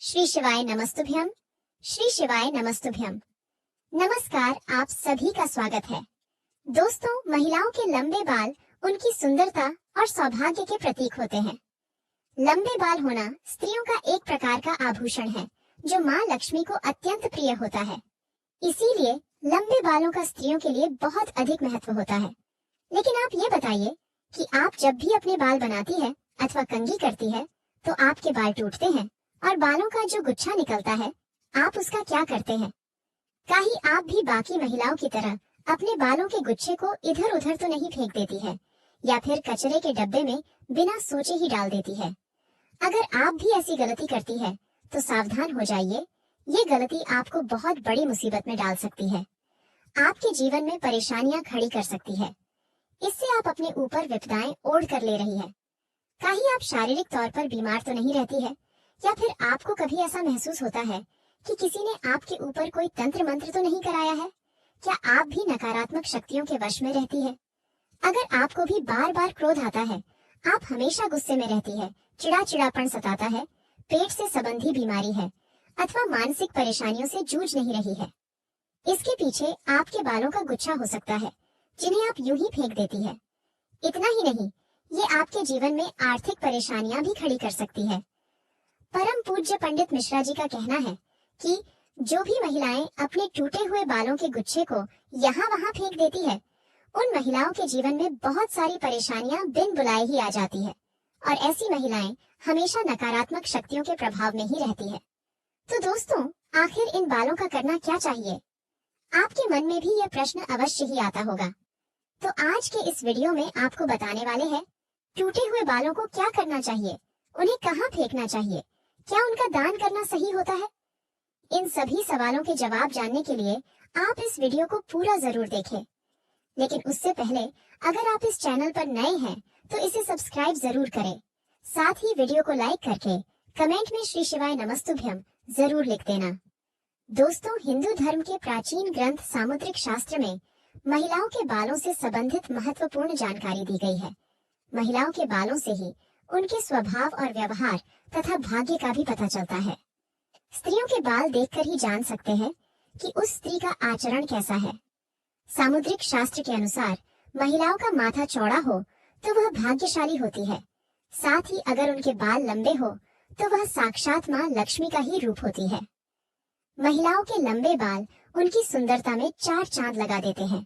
श्री शिवाय नमस्तुभ्यम। श्री शिवाय नमस्तुभ्यम। नमस्कार, आप सभी का स्वागत है। दोस्तों, महिलाओं के लंबे बाल उनकी सुंदरता और सौभाग्य के प्रतीक होते हैं। लंबे बाल होना स्त्रियों का एक प्रकार का आभूषण है जो माँ लक्ष्मी को अत्यंत प्रिय होता है। इसीलिए लंबे बालों का स्त्रियों के लिए बहुत अधिक महत्व होता है। लेकिन आप ये बताइए कि आप जब भी अपने बाल बनाती है अथवा कंघी करती है तो आपके बाल टूटते हैं और बालों का जो गुच्छा निकलता है, आप उसका क्या करते हैं? कहीं आप भी बाकी महिलाओं की तरह अपने बालों के गुच्छे को इधर उधर तो नहीं फेंक देती है या फिर कचरे के डब्बे में बिना सोचे ही डाल देती है? अगर आप भी ऐसी गलती करती है तो सावधान हो जाइए। ये गलती आपको बहुत बड़ी मुसीबत में डाल सकती है, आपके जीवन में परेशानियां खड़ी कर सकती है। इससे आप अपने ऊपर विपदाएं ओढ़ कर ले रही है। कहीं आप शारीरिक तौर पर बीमार तो नहीं रहती है, या फिर आपको कभी ऐसा महसूस होता है कि किसी ने आपके ऊपर कोई तंत्र मंत्र तो नहीं कराया है? क्या आप भी नकारात्मक शक्तियों के वश में रहती है? अगर आपको भी बार बार क्रोध आता है, आप हमेशा गुस्से में रहती है, चिड़ाचिड़ापन सताता है, पेट से संबंधी बीमारी है अथवा मानसिक परेशानियों से जूझ नहीं रही है, इसके पीछे आपके बालों का गुच्छा हो सकता है जिन्हें आप यूं ही फेंक देती है। इतना ही नहीं, ये आपके जीवन में आर्थिक परेशानियां भी खड़ी कर सकती है। परम पूज्य पंडित मिश्रा जी का कहना है कि जो भी महिलाएं अपने टूटे हुए बालों के गुच्छे को यहाँ वहाँ फेंक देती है, उन महिलाओं के जीवन में बहुत सारी परेशानियां बिन बुलाए ही आ जाती है और ऐसी महिलाएं हमेशा नकारात्मक शक्तियों के प्रभाव में ही रहती है। तो दोस्तों, आखिर इन बालों का करना क्या चाहिए? आपके मन में भी यह प्रश्न अवश्य ही आता होगा। तो आज के इस वीडियो में आपको बताने वाले हैं, टूटे हुए बालों को क्या करना चाहिए, उन्हें कहाँ फेंकना चाहिए, क्या उनका दान करना सही होता है? इन सभी सवालों के जवाब जानने के लिए आप इस वीडियो को पूरा जरूर देखें। लेकिन उससे पहले अगर आप इस चैनल पर नए हैं तो इसे सब्सक्राइब जरूर करें। साथ ही वीडियो को लाइक करके कमेंट में श्री शिवाय नमस्तुभ्यम जरूर लिख देना। दोस्तों, हिंदू धर्म के प्राचीन ग्रंथ सामुद्रिक शास्त्र में महिलाओं के बालों से संबंधित महत्वपूर्ण जानकारी दी गई है। महिलाओं के बालों से ही उनके स्वभाव और व्यवहार तथा भाग्य का भी पता चलता है। स्त्रियों के बाल देखकर ही जान सकते हैं कि उस स्त्री का आचरण कैसा है। सामुद्रिक शास्त्र के अनुसार महिलाओं का माथा चौड़ा हो तो वह भाग्यशाली होती है। साथ ही अगर उनके बाल लंबे हो तो वह साक्षात माँ लक्ष्मी का ही रूप होती है। महिलाओं के लंबे बाल उनकी सुंदरता में चार चांद लगा देते हैं।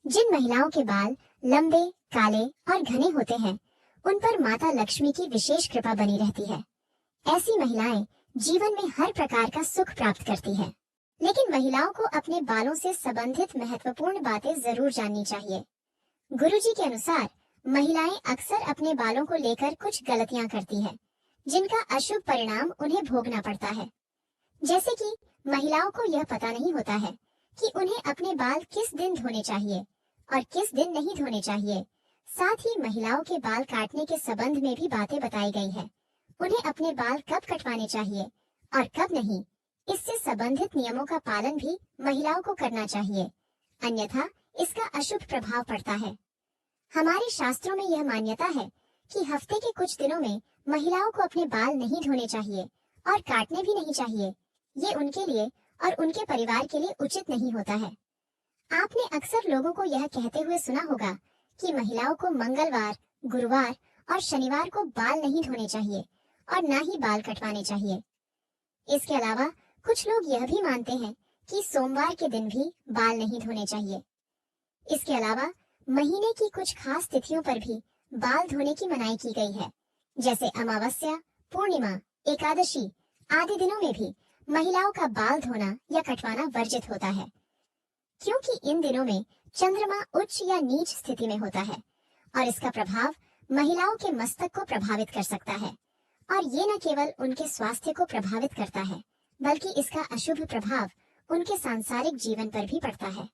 जिन महिलाओं के बाल लंबे, काले और घने होते हैं, उन पर माता लक्ष्मी की विशेष कृपा बनी रहती है। ऐसी महिलाएं जीवन में हर प्रकार का सुख प्राप्त करती हैं। लेकिन महिलाओं को अपने बालों से संबंधित महत्वपूर्ण बातें जरूर जाननी चाहिए। गुरुजी के अनुसार महिलाएं अक्सर अपने बालों को लेकर कुछ गलतियां करती हैं, जिनका अशुभ परिणाम उन्हें भोगना पड़ता है। जैसे कि महिलाओं को यह पता नहीं होता है कि उन्हें अपने बाल किस दिन धोने चाहिए और किस दिन नहीं धोने चाहिए। साथ ही महिलाओं के बाल काटने के संबंध में भी बातें बताई गई हैं। उन्हें अपने बाल कब कटवाने चाहिए और कब नहीं, इससे संबंधित नियमों का पालन भी महिलाओं को करना चाहिए, अन्यथा इसका अशुभ प्रभाव पड़ता है। हमारे शास्त्रों में यह मान्यता है कि हफ्ते के कुछ दिनों में महिलाओं को अपने बाल नहीं धोने चाहिए और काटने भी नहीं चाहिए। ये उनके लिए और उनके परिवार के लिए उचित नहीं होता है। आपने अक्सर लोगों को यह कहते हुए सुना होगा कि महिलाओं को मंगलवार, गुरुवार और शनिवार को बाल नहीं धोने चाहिए और ना ही बाल कटवाने चाहिए। इसके अलावा कुछ लोग यह भी मानते हैं कि सोमवार के दिन भी बाल नहीं धोने चाहिए। इसके अलावा महीने की कुछ खास तिथियों पर भी बाल धोने की मनाही की गई है, जैसे अमावस्या, पूर्णिमा, एकादशी आदि दिनों में भी महिलाओं का बाल धोना या कटवाना वर्जित होता है, क्योंकि इन दिनों में चंद्रमा उच्च या नीच स्थिति में होता है और इसका प्रभाव महिलाओं के मस्तक को प्रभावित कर सकता है। और ये न केवल उनके स्वास्थ्य को प्रभावित करता है, बल्कि इसका अशुभ प्रभाव उनके सांसारिक जीवन पर भी पड़ता है।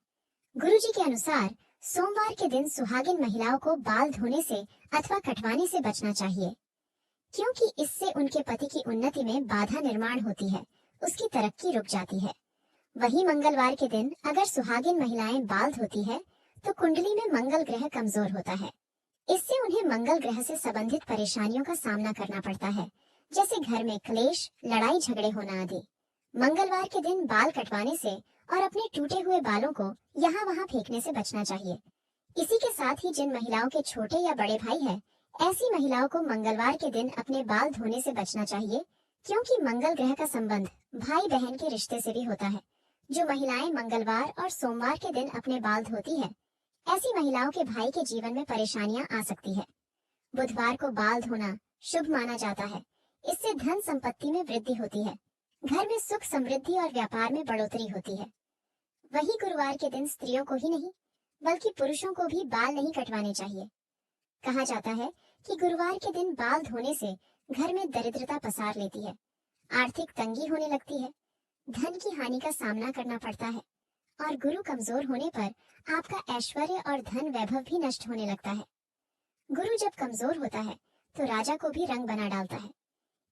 गुरुजी के अनुसार सोमवार के दिन सुहागिन महिलाओं को बाल धोने से अथवा कटवाने से बचना चाहिए, क्योंकि इससे उनके पति की उन्नति में बाधा निर्माण होती है, उसकी तरक्की रुक जाती है। वही मंगलवार के दिन अगर सुहागिन महिलाएं बाल धोती है तो कुंडली में मंगल ग्रह कमजोर होता है। इससे उन्हें मंगल ग्रह से संबंधित परेशानियों का सामना करना पड़ता है, जैसे घर में क्लेश, लड़ाई झगड़े होना आदि। मंगलवार के दिन बाल कटवाने से और अपने टूटे हुए बालों को यहाँ वहाँ फेंकने से बचना चाहिए। इसी के साथ ही जिन महिलाओं के छोटे या बड़े भाई हैं, ऐसी महिलाओं को मंगलवार के दिन अपने बाल धोने से बचना चाहिए, क्योंकि मंगल ग्रह का संबंध भाई बहन के रिश्ते से भी होता है। जो महिलाएं मंगलवार और सोमवार के दिन अपने बाल धोती है, ऐसी महिलाओं के भाई के जीवन में परेशानियां आ सकती है। बुधवार को बाल धोना शुभ माना जाता है। इससे धन संपत्ति में वृद्धि होती है, घर में सुख समृद्धि और व्यापार में बढ़ोतरी होती है। वही गुरुवार के दिन स्त्रियों को ही नहीं बल्कि पुरुषों को भी बाल नहीं कटवाने चाहिए। कहा जाता है कि गुरुवार के दिन बाल धोने से घर में दरिद्रता पसार लेती है, आर्थिक तंगी होने लगती है, धन की हानि का सामना करना पड़ता है और गुरु कमजोर होने पर आपका ऐश्वर्य और धन वैभव भी नष्ट होने लगता है। गुरु जब कमजोर होता है तो राजा को भी रंग बना डालता है।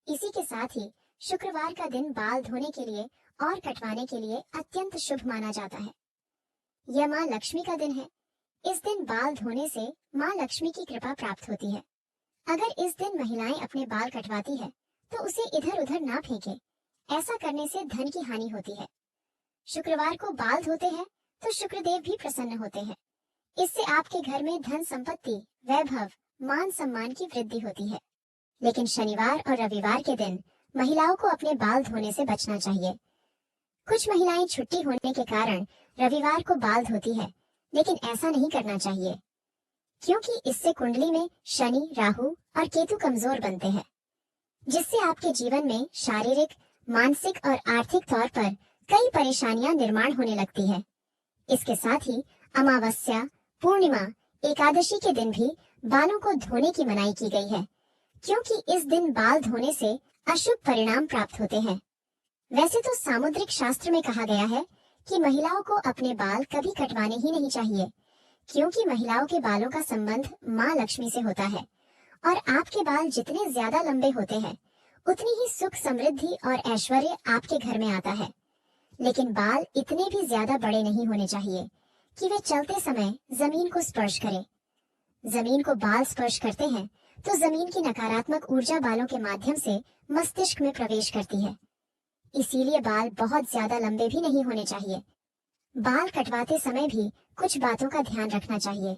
इसी के साथ ही शुक्रवार का दिन बाल धोने के लिए और कटवाने के लिए अत्यंत शुभ माना जाता है। यह माँ लक्ष्मी का दिन है। इस दिन बाल धोने से माँ लक्ष्मी की कृपा प्राप्त होती है। अगर इस दिन महिलाएं अपने बाल कटवाती है तो उसे इधर उधर ना फेंके। ऐसा करने से धन की हानि होती है। शुक्रवार को बाल धोते हैं तो शुक्रदेव भी प्रसन्न होते हैं। इससे आपके घर में धन संपत्ति, वैभव, मान सम्मान की वृद्धि होती है। लेकिन शनिवार और रविवार के दिन महिलाओं को अपने बाल धोने से बचना चाहिए। कुछ महिलाएं छुट्टी होने के कारण रविवार को बाल धोती है, लेकिन ऐसा नहीं करना चाहिए, क्योंकि इससे कुंडली में शनि, राहु और केतु कमजोर बनते हैं, जिससे आपके जीवन में शारीरिक, मानसिक और आर्थिक तौर पर कई परेशानियां निर्माण होने लगती है। इसके साथ ही अमावस्या, पूर्णिमा, एकादशी के दिन भी बालों को धोने की मनाही की गई है, क्योंकि इस दिन बाल धोने से अशुभ परिणाम प्राप्त होते हैं। वैसे तो सामुद्रिक शास्त्र में कहा गया है कि महिलाओं को अपने बाल कभी कटवाने ही नहीं चाहिए, क्योंकि महिलाओं के बालों का संबंध माँ लक्ष्मी से होता है और आपके बाल जितने ज्यादा लंबे होते हैं उतनी ही सुख समृद्धि और ऐश्वर्य आपके घर में आता है। लेकिन बाल इतने भी ज्यादा बड़े नहीं होने चाहिए कि वे चलते समय जमीन को स्पर्श करें। जमीन को बाल स्पर्श करते हैं तो जमीन की नकारात्मक ऊर्जा बालों के माध्यम से मस्तिष्क में प्रवेश करती है। इसीलिए बाल बहुत ज्यादा लंबे भी नहीं होने चाहिए। बाल कटवाते समय भी कुछ बातों का ध्यान रखना चाहिए।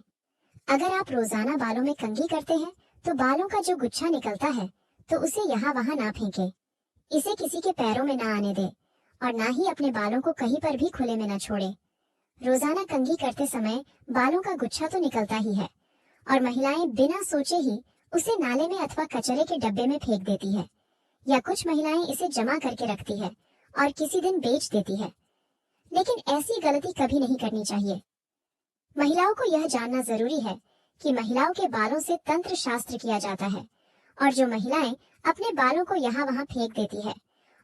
अगर आप रोजाना बालों में कंघी करते हैं तो बालों का जो गुच्छा निकलता है तो उसे यहाँ वहाँ ना फेंके। इसे किसी के पैरों में ना आने दे और ना ही अपने बालों को कहीं पर भी खुले में न छोड़े। रोजाना कंघी करते समय बालों का गुच्छा तो निकलता ही है और महिलाएं बिना सोचे ही उसे नाले में अथवा कचरे के डब्बे में फेंक देती है, या कुछ महिलाएं इसे जमा करके रखती है और किसी दिन बेच देती है। लेकिन ऐसी गलती कभी नहीं करनी चाहिए। महिलाओं को यह जानना जरूरी है कि महिलाओं के बालों से तंत्र शास्त्र किया जाता है और जो महिलाएं अपने बालों को यहाँ वहाँ फेंक देती है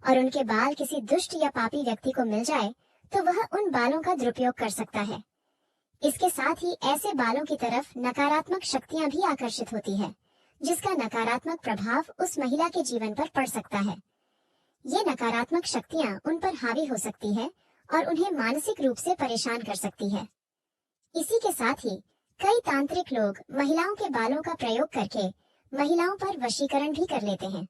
और उनके बाल किसी दुष्ट या पापी व्यक्ति को मिल जाए तो वह उन बालों का दुरुपयोग कर सकता है। इसके साथ ही ऐसे बालों की तरफ नकारात्मक शक्तियां भी आकर्षित होती है, जिसका नकारात्मक प्रभाव उस महिला के जीवन पर पड़ सकता है। ये नकारात्मक शक्तियां उन पर हावी हो सकती है और उन्हें मानसिक रूप से परेशान कर सकती है। इसी के साथ ही कई तांत्रिक लोग महिलाओं के बालों का प्रयोग करके महिलाओं पर वशीकरण भी कर लेते हैं।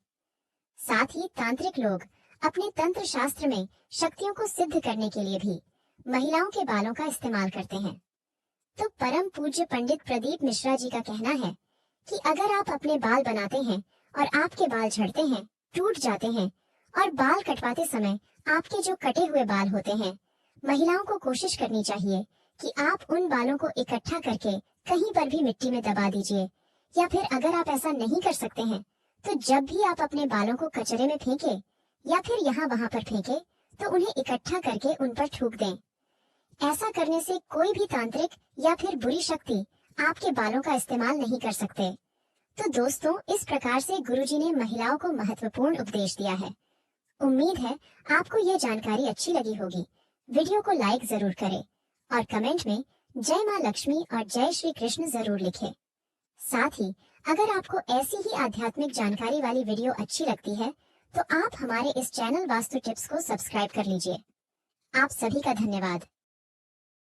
साथ ही तांत्रिक लोग अपने तंत्र शास्त्र में शक्तियों को सिद्ध करने के लिए भी महिलाओं के बालों का इस्तेमाल करते हैं। तो परम पूज्य पंडित प्रदीप मिश्रा जी का कहना है कि अगर आप अपने बाल बनाते हैं और आपके बाल झड़ते हैं, टूट जाते हैं और बाल कटवाते समय आपके जो कटे हुए बाल होते हैं, महिलाओं को कोशिश करनी चाहिए कि आप उन बालों को इकट्ठा करके कहीं पर भी मिट्टी में दबा दीजिए, या फिर अगर आप ऐसा नहीं कर सकते हैं तो जब भी आप अपने बालों को कचरे में फेंके या फिर यहाँ वहाँ पर फेंके तो उन्हें इकट्ठा करके उन पर थूक दें। ऐसा करने से कोई भी तांत्रिक या फिर बुरी शक्ति आपके बालों का इस्तेमाल नहीं कर सकते। तो दोस्तों, इस प्रकार से गुरुजी ने महिलाओं को महत्वपूर्ण उपदेश दिया है। उम्मीद है आपको यह जानकारी अच्छी लगी होगी। वीडियो को लाइक जरूर करें और कमेंट में जय माँ लक्ष्मी और जय श्री कृष्ण जरूर लिखें। साथ ही अगर आपको ऐसी ही आध्यात्मिक जानकारी वाली वीडियो अच्छी लगती है तो आप हमारे इस चैनल वास्तु टिप्स को सब्सक्राइब कर लीजिए। आप सभी का धन्यवाद।